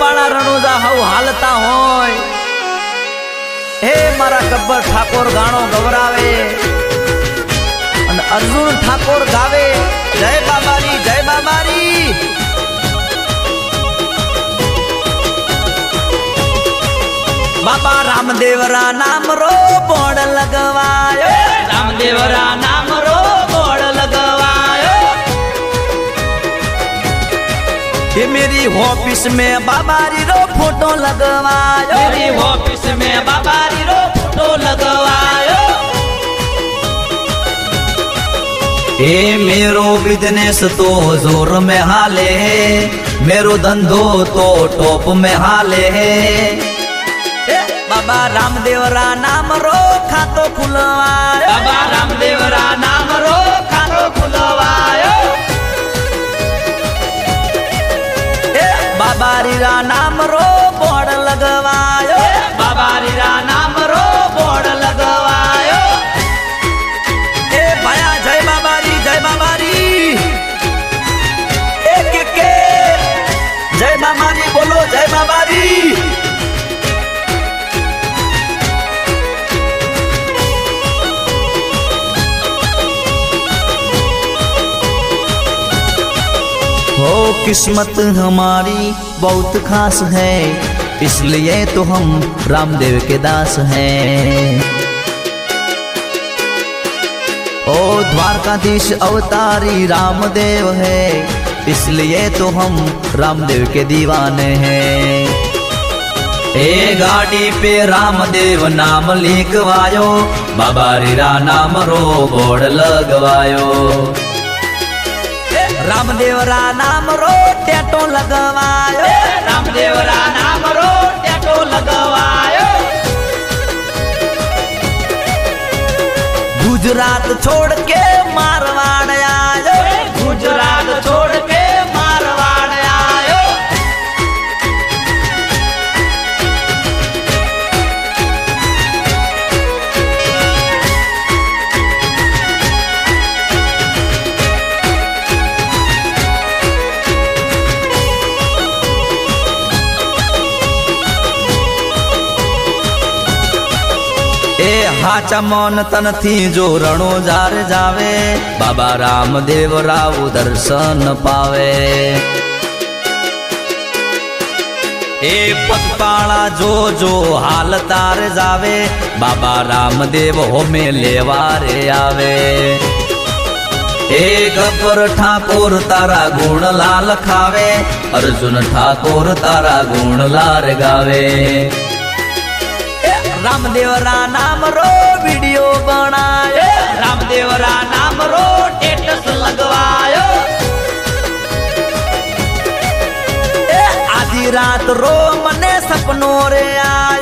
पतपाड़ा रणुजा हव हालता होय हे मारा गब्बर ठाकोर गाणो गवरावे अन अर्जुन ठाकोर गावे जय बाबारी जय बाबारी। बाबा रामदेवरा नाम रो बोर्ड लगवायो रामदेवरा नाम रो बोर्ड लगवायो। ये मेरी ऑफिस में बाबारी रो फोटो लगवायो मेरी ऑफिस में बाबारी रो फोटो लगवायो। ये मेरो बिजनेस तो जोर में हाले मेरो धंधो तो टॉप में हाले बाबा रामदेवरा नाम रो खातो खुलवायो बाबा रामदेवरा नाम रो खातो खुलवायो। बाबा रीरा नाम रो बोर्ड लगवायो बाबा रीरा नाम रो बोर्ड लगवायो। ए भया जय बाबारी जय बाबारी एक के जय बाबारी बोलो जय बाबारी। हो किस्मत हमारी बहुत खास है इसलिए तो हम रामदेव के दास हैं। ओ द्वारकाधीश अवतारी रामदेव है इसलिए तो हम रामदेव के दीवाने हैं। ए गाड़ी पे रामदेव नाम लिखवायो बाबा रीरा नाम रो बोर्ड लगवायो रामदेवरा नाम रो टैटो लगवायो रामदेवरा नाम रो टैटो लगवायो। गुजरात छोड़ के मारवाड़ आयो गुजरात छोड़ के मारवाड़ आयो। हाचा मन तन थी जो रणो जार जावे बाबा रामदेव राव दर्शन पावे। ए पतपाड़ा जो जो हाल तार जावे बाबा रामदेव हो में लेवारे आवे। ए गब्बर ठाकुर तारा गुण लाल खावे अर्जुन ठाकुर तारा गुण लार गावे। रामदेवरा नाम रो वीडियो बनायो रामदेवरा नाम रो स्टेटस लगवायो। आधी रात रो मने सपनों रे आयो